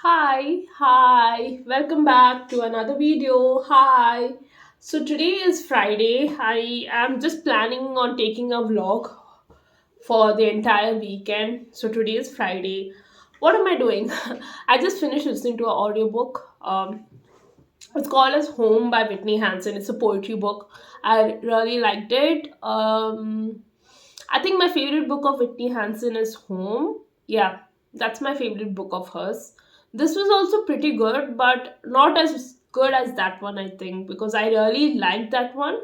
Hi, welcome back to another video. Hi. So today is Friday. I am just planning on taking a vlog for the entire weekend. So today is Friday. What am I doing? I just finished listening to an audiobook. It's called as Home by Whitney Hansen. It's a poetry book. I really liked it. I think my favorite book of Whitney Hansen is Home. Yeah, that's my favorite book of hers. This was also pretty good, but not as good as that one, I think, because I really liked that one.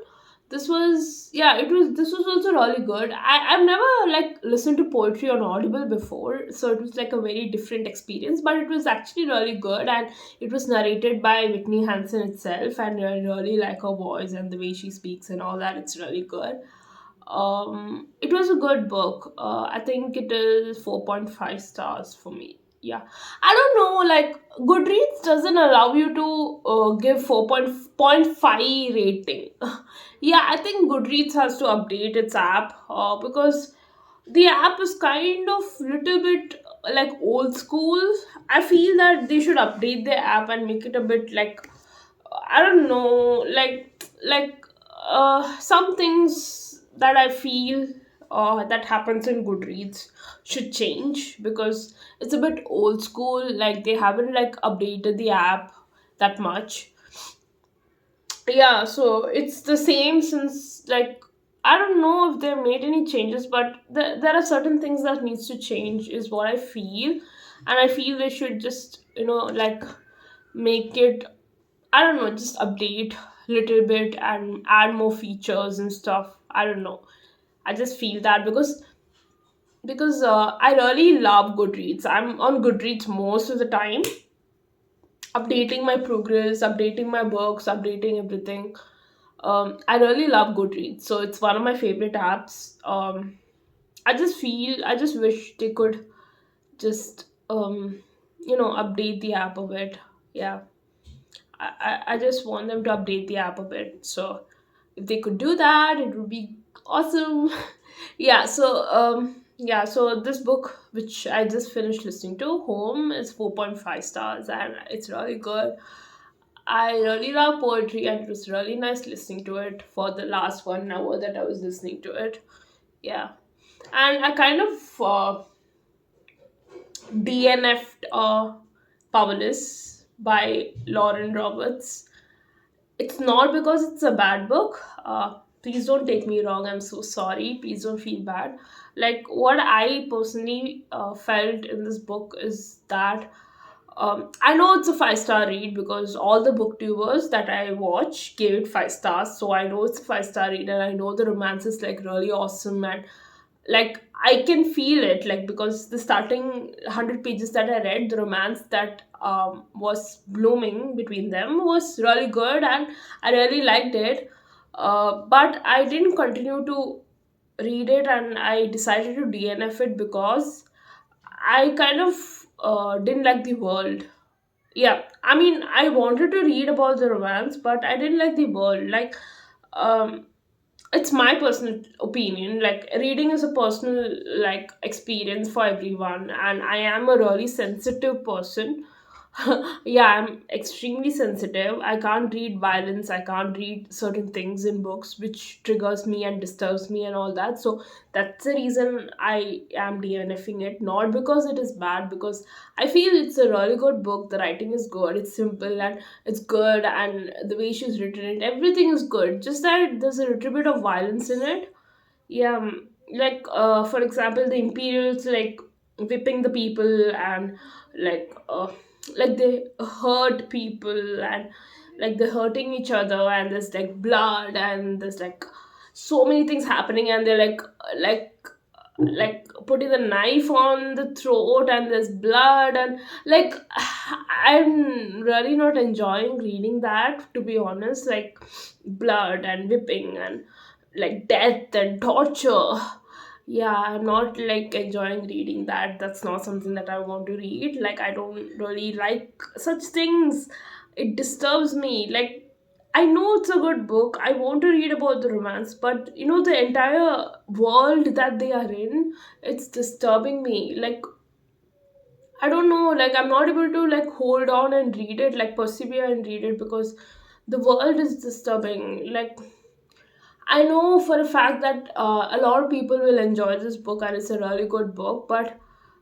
This was also really good. I've never like listened to poetry on Audible before, so it was like a very different experience, but it was actually really good, and it was narrated by Whitney Hansen itself, and I really like her voice and the way she speaks and all that. It's really good. It was a good book. I think it is 4.5 stars for me. Yeah, I don't know, like Goodreads doesn't allow you to give 4.5 rating. Yeah, I think Goodreads has to update its app because the app is kind of little bit like old school. I feel that they should update the app and make it a bit like, I don't know, some things that I feel that happens in Goodreads should change because it's a bit old school. Like they haven't like updated the app that much. Yeah, so it's the same since like I don't know if they made any changes, but there are certain things that needs to change is what I feel, and I feel they should just like make it, I don't know, just update little bit and add more features and stuff. I don't know. I just feel that because I really love Goodreads. I'm on Goodreads most of the time, updating my progress, updating my books, updating everything. I really love Goodreads, so it's one of my favorite apps. I just wish they could just update the app a bit. Yeah, I just want them to update the app a bit. So if they could do that, it would be awesome. So this book which I just finished listening to, Home, is 4.5 stars and it's really good. I really love poetry and it was really nice listening to it for the last 1 hour that I was listening to it. Yeah. And I kind of DNF'd Powerless by Lauren Roberts. It's not because it's a bad book. Please don't take me wrong. I'm so sorry. Please don't feel bad. Like, what I personally felt in this book is that I know it's a 5 star read because all the booktubers that I watch gave it 5 stars. So I know it's a 5 star read, and I know the romance is like really awesome, and like I can feel it, like because the starting 100 pages that I read, the romance that was blooming between them was really good, and I really liked it. But I didn't continue to read it, and I decided to DNF it because I kind of didn't like the world. Yeah, I mean, I wanted to read about the romance, but I didn't like the world. Like, um, it's my personal opinion. Like, reading is a personal like experience for everyone, and I am a really sensitive person. Yeah, I'm extremely sensitive. I can't read violence, I can't read certain things in books which triggers me and disturbs me and all that. So that's the reason I am DNFing it, not because it is bad, because I feel it's a really good book. The writing is good, it's simple and it's good, and the way she's written it, everything is good, just that there's a little bit of violence in it. Yeah, like for example, the Imperials like whipping the people, and like like they hurt people, and like they're hurting each other, and there's like blood, and there's like so many things happening, and they're like putting the knife on the throat, and there's blood, and like I'm really not enjoying reading that, to be honest. Like blood and whipping and like death and torture. Yeah, I'm not like enjoying reading that. That's not something that I want to read. Like, I don't really like such things. It disturbs me. Like, I know it's a good book, I want to read about the romance, but the entire world that they are in, it's disturbing me. Like, I don't know, like I'm not able to like hold on and read it, like persevere and read it, because the world is disturbing. Like I know for a fact that a lot of people will enjoy this book and it's a really good book, but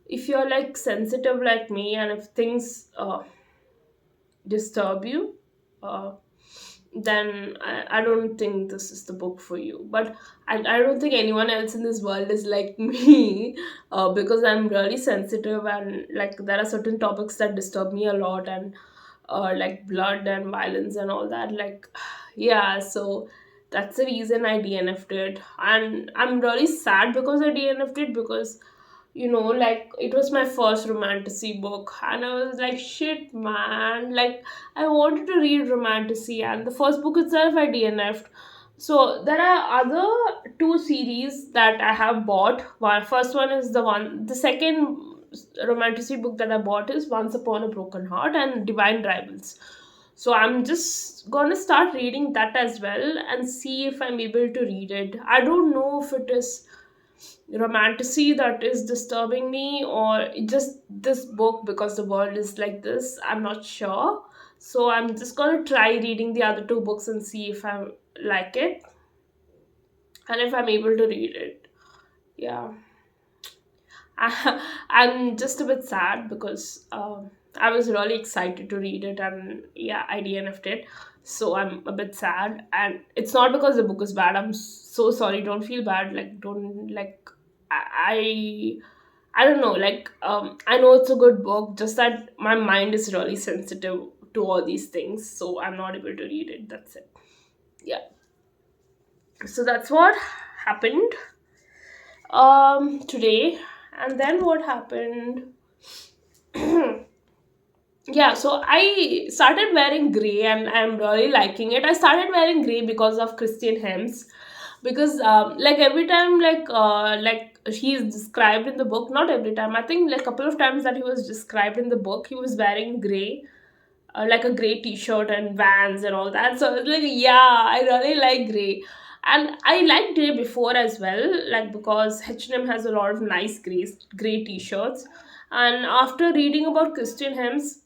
if you're like sensitive like me, and if things disturb you, uh, then I don't think this is the book for you. But I don't think anyone else in this world is like me, because I'm really sensitive, and like there are certain topics that disturb me a lot, and like blood and violence and all that. Like, yeah, so that's the reason I DNF'd it. And I'm really sad because I DNF'd it, because like it was my first romantasy book, and I was like, shit, man. Like, I wanted to read romantasy, and the first book itself I DNF'd. So there are other two series that I have bought. One first one is the second romantasy book that I bought is Once Upon a Broken Heart and Divine Rivals. So I'm just gonna start reading that as well and see if I'm able to read it. I don't know if it is romantasy that is disturbing me, or just this book because the world is like this. I'm not sure. So I'm just gonna try reading the other two books and see if I like it and if I'm able to read it. Yeah. I'm just a bit sad because I was really excited to read it, and yeah, I DNF'd it. So I'm a bit sad, and it's not because the book is bad. I'm so sorry. Don't feel bad. Like, don't like. I I don't know. Like, I know it's a good book. Just that my mind is really sensitive to all these things, so I'm not able to read it. That's it. Yeah. So that's what happened today. And then what happened, yeah, so I started wearing gray and I'm really liking it. I started wearing gray because of Christian Hems, because like every time, like he is described in the book, not every time, I think like couple of times that he was described in the book, he was wearing gray, like a gray t-shirt and Vans and all that. So I was like, yeah, I really like gray. And I liked gray before as well, like because H&M has a lot of nice gray t-shirts. And after reading about Christian Hems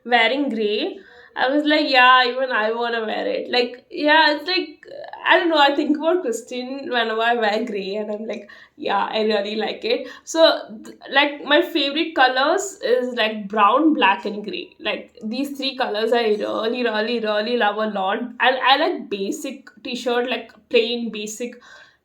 wearing gray, I was like, yeah, even I want to wear it. Like, yeah, it's like, I don't know, I think about Christian whenever I wear gray, and I'm like, yeah, I really like it. So like my favorite colors is like brown, black, and gray. Like these three colors I really, really, really love a lot. And I like basic t-shirt, like plain basic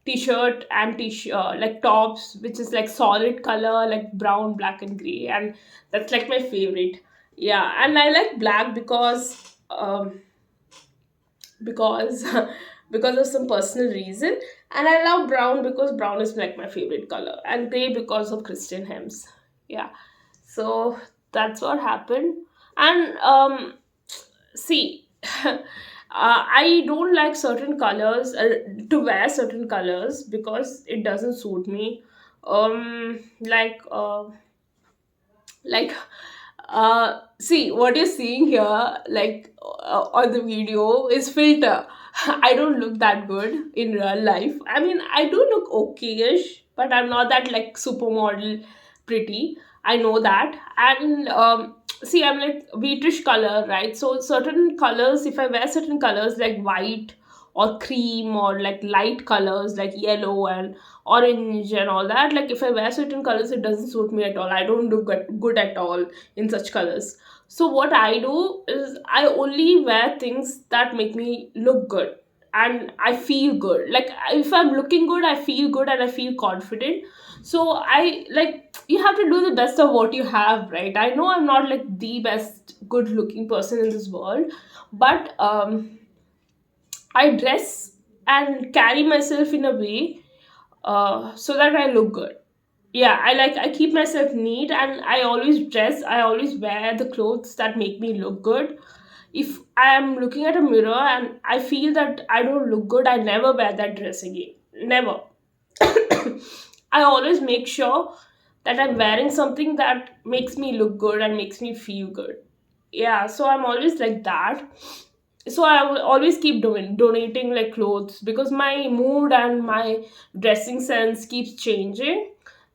t-shirt and t-shirt, like tops, which is like solid color, like brown, black, and gray. And that's like my favorite. Yeah, and I like black because because of some personal reason, and I love brown because brown is like my favorite color, and gray because of Christian Hems. Yeah, so that's what happened. And see, I don't like certain colors, to wear certain colors, because it doesn't suit me. Like see what you're seeing here, like on the video is filter. I don't look that good in real life. I mean, I do look okayish, but I'm not that like supermodel pretty. I know that. And see, I'm like wheatish color, right? So certain colors, if I wear certain colors like white or cream, or like light colors like yellow and orange and all that, like if I wear certain colors, it doesn't suit me at all. I don't look good at all in such colors. So what I do is I only wear things that make me look good and I feel good. Like if I'm looking good, I feel good and I feel confident. So I like, you have to do the best of what you have, right? I know I'm not like the best good looking person in this world, but I dress and carry myself in a way so that I look good. Yeah, I keep myself neat, and I always dress, I always wear the clothes that make me look good. If I am looking at a mirror and I feel that I don't look good, I never wear that dress again. Never. I always make sure that I'm wearing something that makes me look good and makes me feel good. Yeah, so I'm always like that. So I will always keep donating like clothes, because my mood and my dressing sense keeps changing.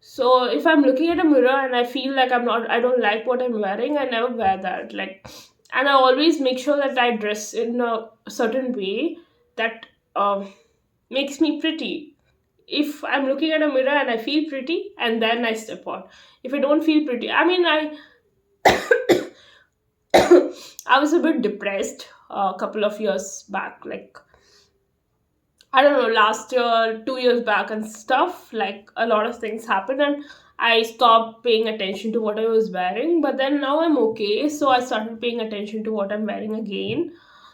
So if I'm looking at a mirror and I feel like I don't like what I'm wearing, I never wear that. Like, and I always make sure that I dress in a certain way that makes me pretty. If I'm looking at a mirror and I feel pretty, and then I step on. If I don't feel pretty, I mean, I was a bit depressed a couple of years back, like I don't know, last year, 2 years back, and stuff. Like a lot of things happened, and I stopped paying attention to what I was wearing. But then now I'm okay, so I started paying attention to what I'm wearing again.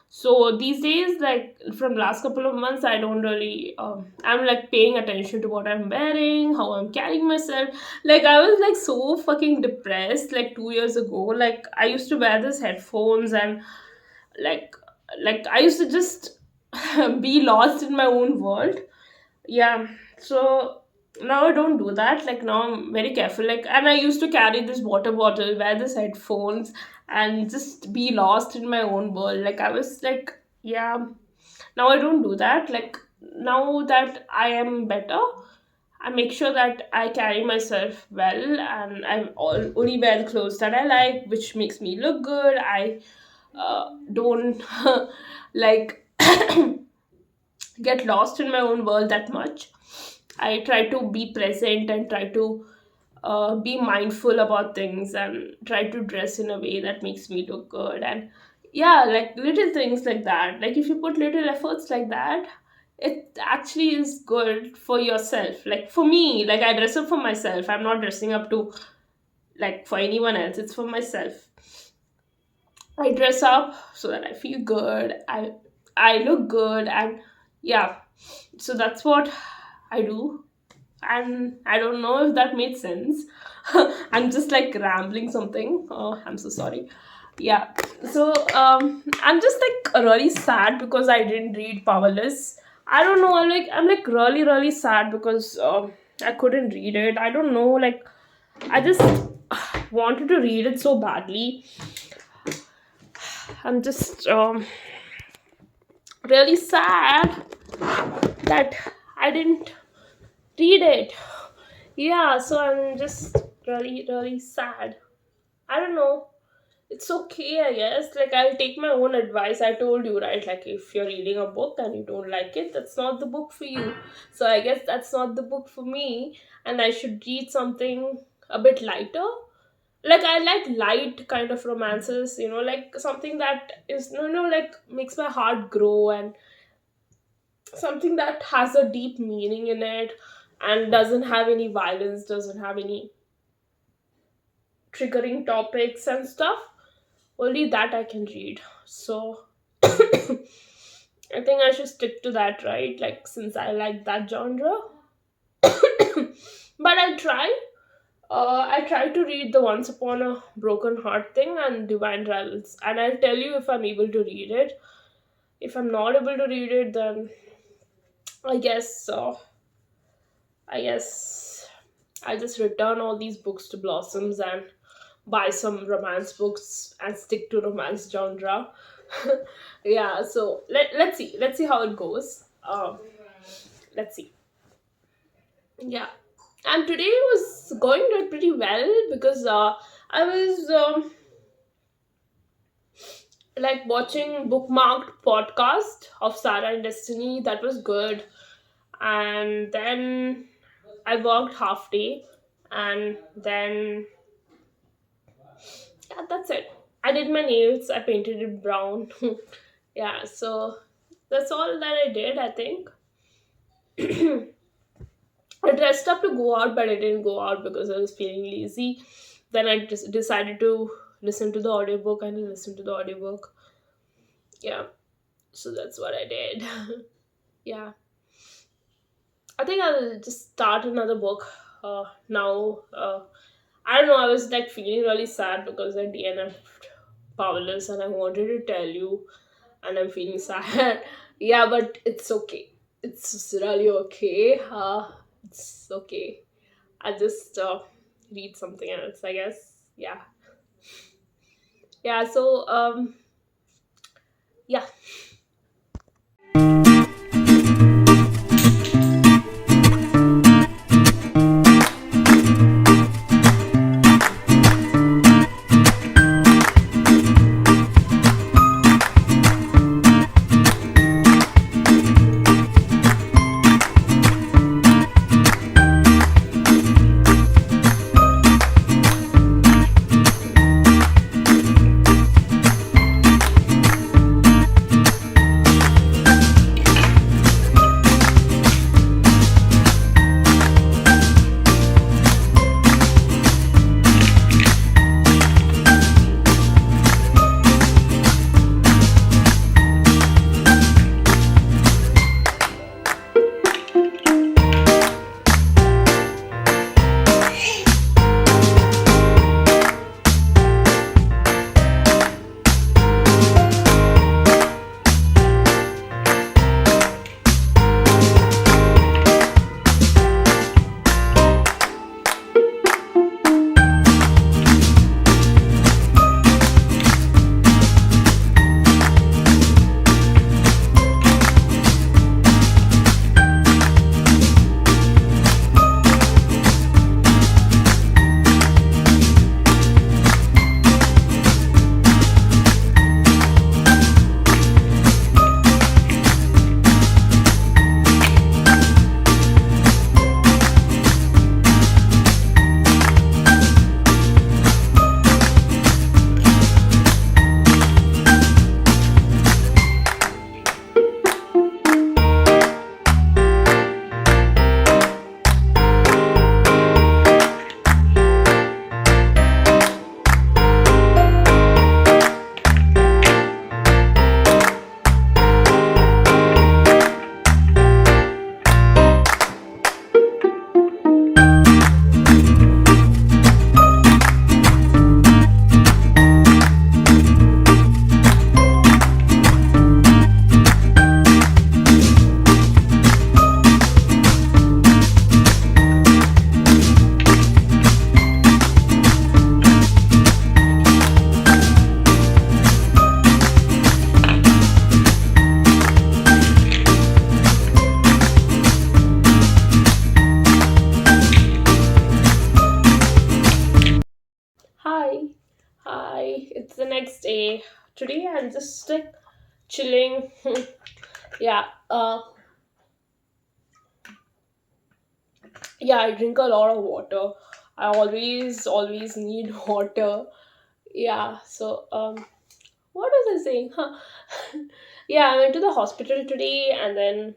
So these days, like from last couple of months, I don't really. I'm like paying attention to what I'm wearing, how I'm carrying myself. Like I was like so fucking depressed like 2 years ago. Like I used to wear these headphones and like I used to just be lost in my own world. Yeah. So now I don't do that. Like now I'm very careful. Like, and I used to carry this water bottle, wear this headphones, and just be lost in my own world. Like I was like, yeah. Now I don't do that. Like now that I am better, I make sure that I carry myself well, and only wear the clothes that I like, which makes me look good. I don't like get lost in my own world that much. I try to be present and try to be mindful about things and try to dress in a way that makes me look good. And yeah, like little things like that. Like if you put little efforts like that, it actually is good for yourself. Like for me, like I dress up for myself. I'm not dressing up to like for anyone else. It's for myself. I dress up so that I feel good. I look good, and yeah. So that's what I do. And I don't know if that made sense. I'm just like rambling something. Oh, I'm so sorry. Yeah. So I'm just like really sad because I didn't read Powerless. I don't know. I'm like really sad because I couldn't read it. I don't know. Like I just wanted to read it so badly. I'm just really sad that I didn't read it. Yeah, so I'm just really sad. I don't know. It's okay, I guess. Like, I'll take my own advice. I told you, right? Like, if you're reading a book and you don't like it, that's not the book for you. So, I guess that's not the book for me. And I should read something a bit lighter. Like, I like light kind of romances, like something that is, like makes my heart grow, and something that has a deep meaning in it and doesn't have any violence, doesn't have any triggering topics and stuff. Only that I can read. So I think I should stick to that, right? Like, since I like that genre. But I try to read the Once Upon a Broken Heart thing and Divine Rivals, and I'll tell you if I'm able to read it. If I'm not able to read it, then I guess I guess I'll just return all these books to Blossoms and buy some romance books and stick to romance genre. Yeah, so let's see how it goes. Let's see. Yeah, and today was going pretty well because I was like watching bookmarked podcast of Sarah and Destiny. That was good. And then I worked half day, and then yeah, that's it. I did my nails. I painted it brown. Yeah, so that's all that I did. I think I dressed up to go out, but I didn't go out because I was feeling lazy. Then I just decided to listen to the audiobook and listen to the audiobook. Yeah, so that's what I did. Yeah, I think I'll just start another book now. I don't know, I was like feeling really sad because I DNF Powerless and I wanted to tell you, and I'm feeling sad. Yeah, but it's okay. It's really okay. It's okay. I'll just read something else, I guess. Yeah. Yeah, so, yeah. Hi. Hi. It's the next day. Today I'm just like chilling. yeah. Yeah, I drink a lot of water. I always need water. Yeah. What was I saying? Huh. yeah, I went to the hospital today and then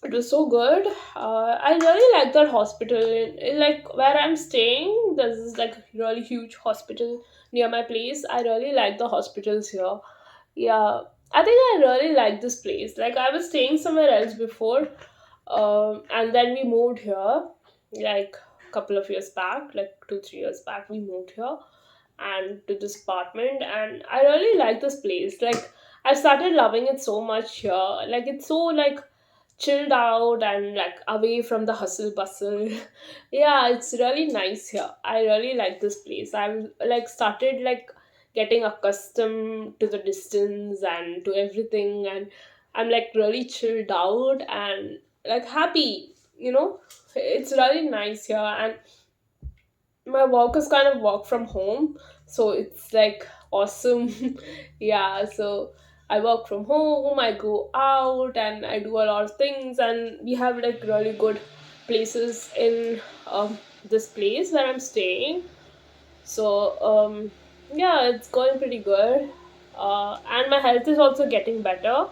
it was so good. I really like that hospital. Like where I'm staying, there's this like really huge hospital near my place. I really like the hospitals here. Yeah, I think I really like this place. Like I was staying somewhere else before, and then we moved here, like a couple of years back, like 2 3 years back, we moved here and to this apartment, and I really like this place. Like I started loving it so much here. Like it's so like chilled out and like away from the hustle bustle. yeah, it's really nice here. I really like this place. I'm like started like getting accustomed to the distance and to everything, and I'm like really chilled out and like happy, it's really nice here. And my work is kind of work from home, so it's like awesome. yeah, so I work from home, I go out and I do a lot of things, and we have like really good places in this place where I'm staying. So yeah, it's going pretty good. And my health is also getting better.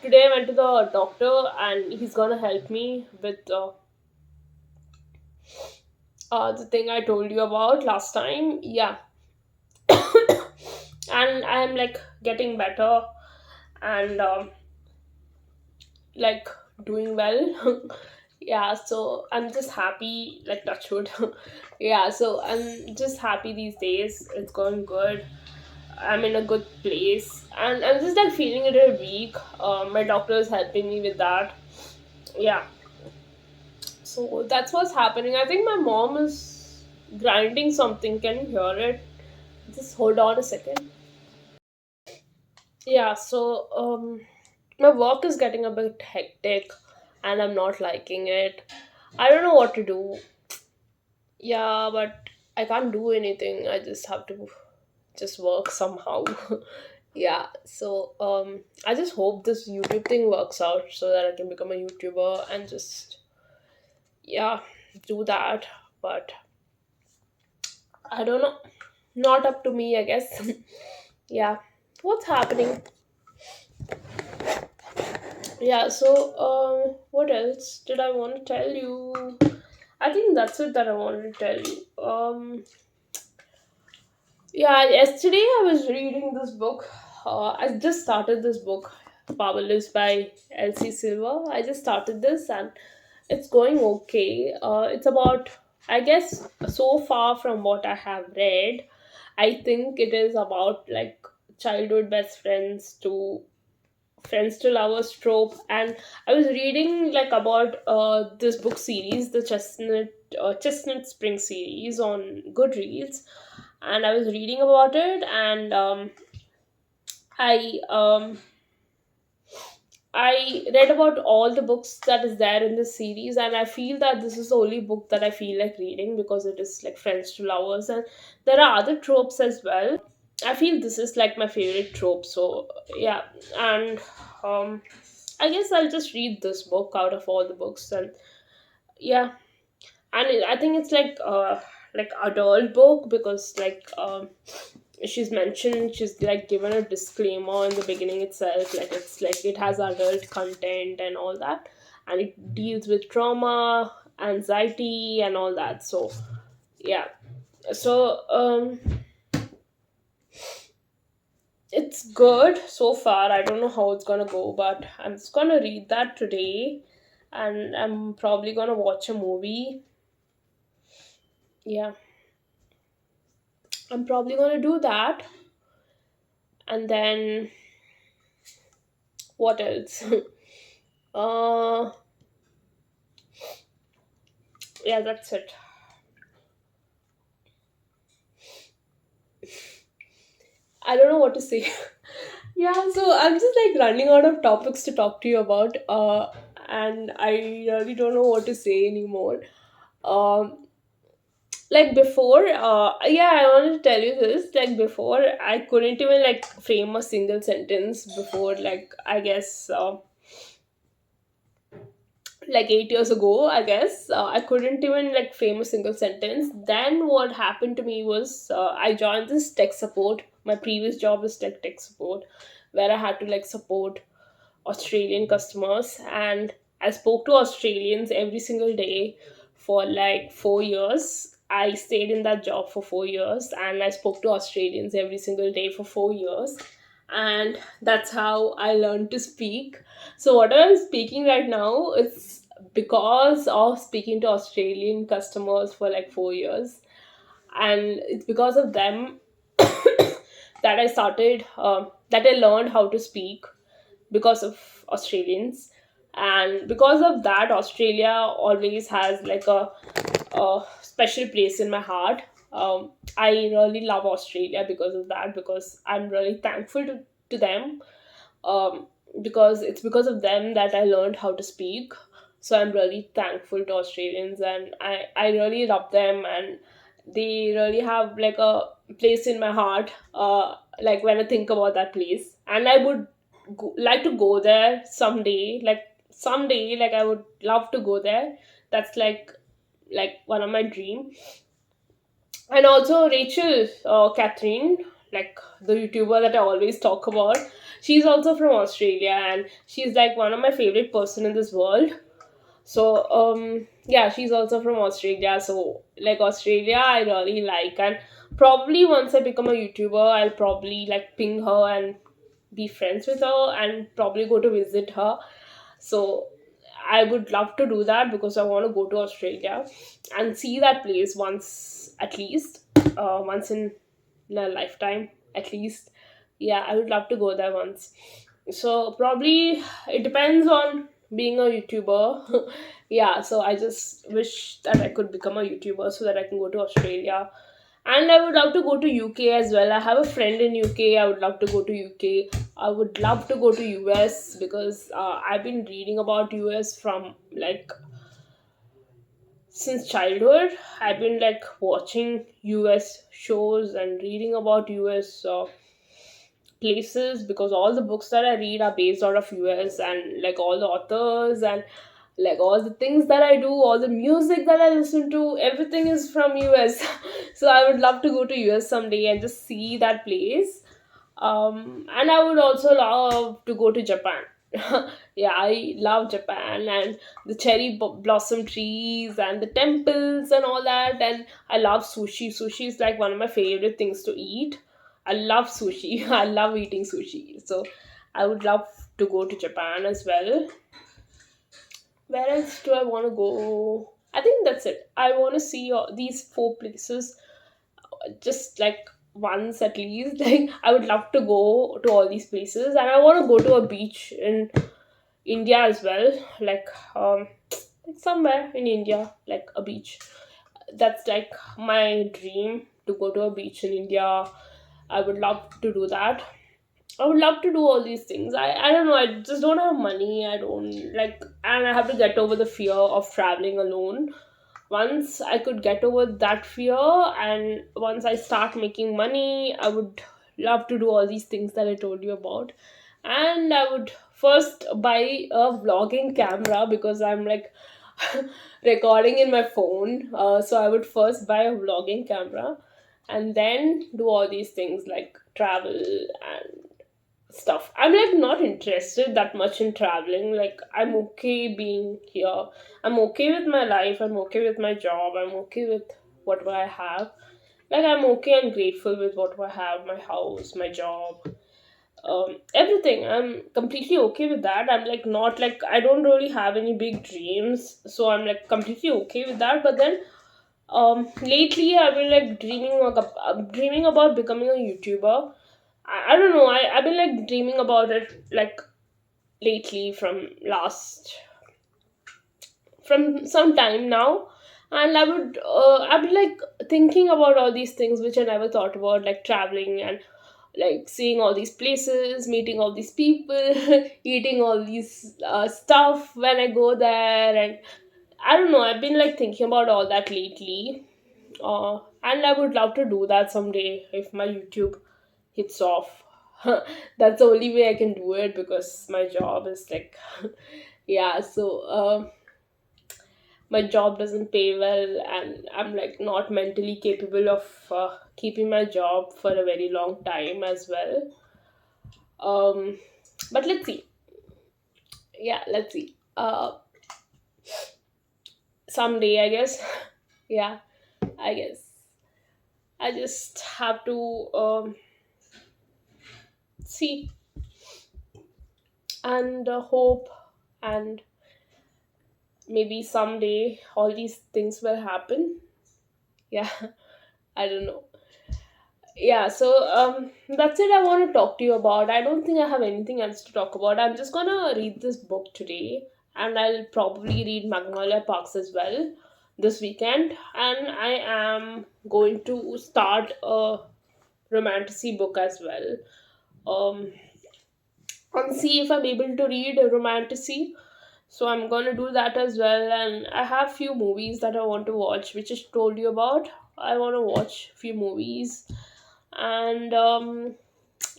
Today I went to the doctor and he's gonna help me with the thing I told you about last time. Yeah, and I'm like getting better and like doing well. yeah, so I'm just happy, like touch wood. yeah, so I'm just happy these days. It's going good. I'm in a good place and I'm just like feeling a little weak. My doctor is helping me with that. Yeah, so that's what's happening. I think my mom is grinding something. Can you hear it? Just hold on a second. Yeah, my work is getting a bit hectic and I'm not liking it. I don't know what to do. Yeah, but I can't do anything. I just have to just work somehow. yeah, I just hope this YouTube thing works out so that I can become a YouTuber and just yeah, do that. But I don't know. Not up to me, I guess. yeah. What's happening? Yeah, what else did I want to tell you? I think that's it that I wanted to tell you. Yeah, yesterday I was reading this book. I just started this book, Powerless by L.C. Silver. I just started this and it's going okay. It's about, I guess, so far from what I have read, I think it is about like childhood best friends to lovers trope. And I was reading like about this book series, the chestnut spring series on Goodreads, and I was reading about it, and i um I read about all the books that is there in this series, and I feel that this is the only book that I feel like reading because it is like friends to lovers, and there are other tropes as well. I feel this is like my favorite trope. So yeah, and um, I guess I'll just read this book out of all the books, and yeah, and I think it's like adult book because she's like given a disclaimer in the beginning itself, like it's like it has adult content and all that, and it deals with trauma, anxiety, and all that. So yeah, so it's good so far. I don't know how it's gonna go, but I'm just gonna read that today, and I'm probably gonna watch a movie. Yeah, I'm probably gonna do that, and then what else? uh, yeah, that's it. I don't know what to say. yeah, so I'm just like running out of topics to talk to you about, and I really don't know what to say anymore. Um, Like before, yeah, I wanted to tell you this. Like before, I couldn't even like frame a single sentence before, like I guess like 8 years ago, I guess I couldn't even like frame a single sentence. Then what happened to me was I joined this tech support. My previous job was tech support, where I had to like support Australian customers, and I spoke to Australians every single day for like 4 years. I stayed in that job for 4 years, and I spoke to Australians every single day for 4 years, and that's how I learned to speak. So what I'm speaking right now, it's because of speaking to Australian customers for like 4 years, and it's because of them that I started that I learned how to speak because of Australians. And because of that, Australia always has like a special place in my heart. I really love Australia because of that, because I'm really thankful to them, um, because it's because of them that I learned how to speak. So I'm really thankful to Australians, and I really love them, and they really have like a place in my heart. Like when I think about that place, and I would like to go there someday. Like someday, like I would love to go there. That's like one of my dream. And also Rachel, Catherine, like the YouTuber that I always talk about, she's also from Australia, and she's like one of my favorite person in this world. So yeah, she's also from Australia. So like Australia, I really like, and probably once I become a YouTuber, I'll probably like ping her and be friends with her, and probably go to visit her. So I would love to do that because I want to go to Australia and see that place once at least, once in a lifetime at least. Yeah, I would love to go there once. So probably it depends on being a YouTuber. Yeah, so I just wish that I could become a YouTuber so that I can go to Australia. And I would love to go to UK as well. I have a friend in UK. I would love to go to UK. I would love to go to US because I've been reading about US from like since childhood. I've been like watching US shows and reading about US places, because all the books that I read are based out of US, and like all the authors and like all the things that I do, all the music that I listen to, everything is from US. So I would love to go to US someday and just see that place. And I would also love to go to Japan. Yeah, I love Japan, and the cherry blossom trees and the temples and all that. And I love sushi. Sushi is like one of my favorite things to eat. I love sushi. I love eating sushi. So I would love to go to Japan as well. Where else do I want to go? I think that's it. I want to see these four places just like once at least. Like I would love to go to all these places, and I want to go to a beach in India as well. Like somewhere in India, like a beach. That's like my dream, to go to a beach in India. I would love to do that. I would love to do all these things. I don't know, I just don't have money. I don't like, and I have to get over the fear of traveling alone. Once I could get over that fear, and once I start making money, I would love to do all these things that I told you about. And I would first buy a vlogging camera, because I'm like recording in my phone. So I would first buy a vlogging camera, and then do all these things like travel and stuff. I'm like not interested that much in traveling. Like I'm okay being here. I'm okay with my life. I'm okay with my job. I'm okay with what I have. Like I'm okay and grateful with what I have, my house, my job, everything. I'm completely okay with that. I'm like not like, I don't really have any big dreams, so I'm like completely okay with that. But then lately I've been like dreaming about becoming a YouTuber. I don't know. I've been like dreaming about it like lately from some time now. And I've been like thinking about all these things which I never thought about, like traveling and like seeing all these places, meeting all these people, eating all these stuff when I go there. And I don't know, I've been like thinking about all that lately. And I would love to do that someday if my YouTube hits off. That's the only way I can do it because my job is like, yeah. So my job doesn't pay well, and I'm like not mentally capable of keeping my job for a very long time as well. Um, but let's see. Yeah, let's see. Someday, I guess. Yeah, I guess I just have to see and hope, and maybe someday all these things will happen. Yeah, I don't know. Yeah, so that's it I want to talk to you about. I don't think I have anything else to talk about. I'm just gonna read this book today, and I'll probably read Magnolia Parks as well this weekend. And I am going to start a romantasy book as well. Um, and see if I'm able to read a romantasy. So I'm gonna do that as well. And I have few movies that I want to watch, which I told you about. I want to watch few movies, and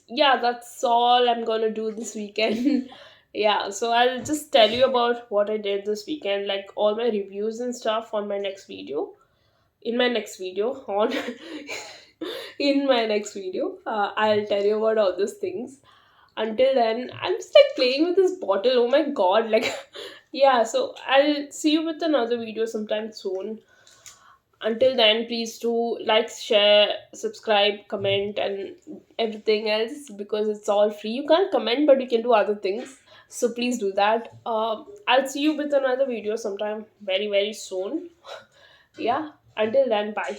yeah, that's all I'm gonna do this weekend. Yeah, so I'll just tell you about what I did this weekend, like all my reviews and stuff on my next video. In my next video on in my next video, I'll tell you about all those things. Until then, I'm just like playing with this bottle. Oh my god, like yeah, so I'll see you with another video sometime soon. Until then, please do like, share, subscribe, comment, and everything else, because it's all free. You can't comment, but you can do other things. So please do that. I'll see you with another video sometime very, very soon. Yeah. Until then, bye.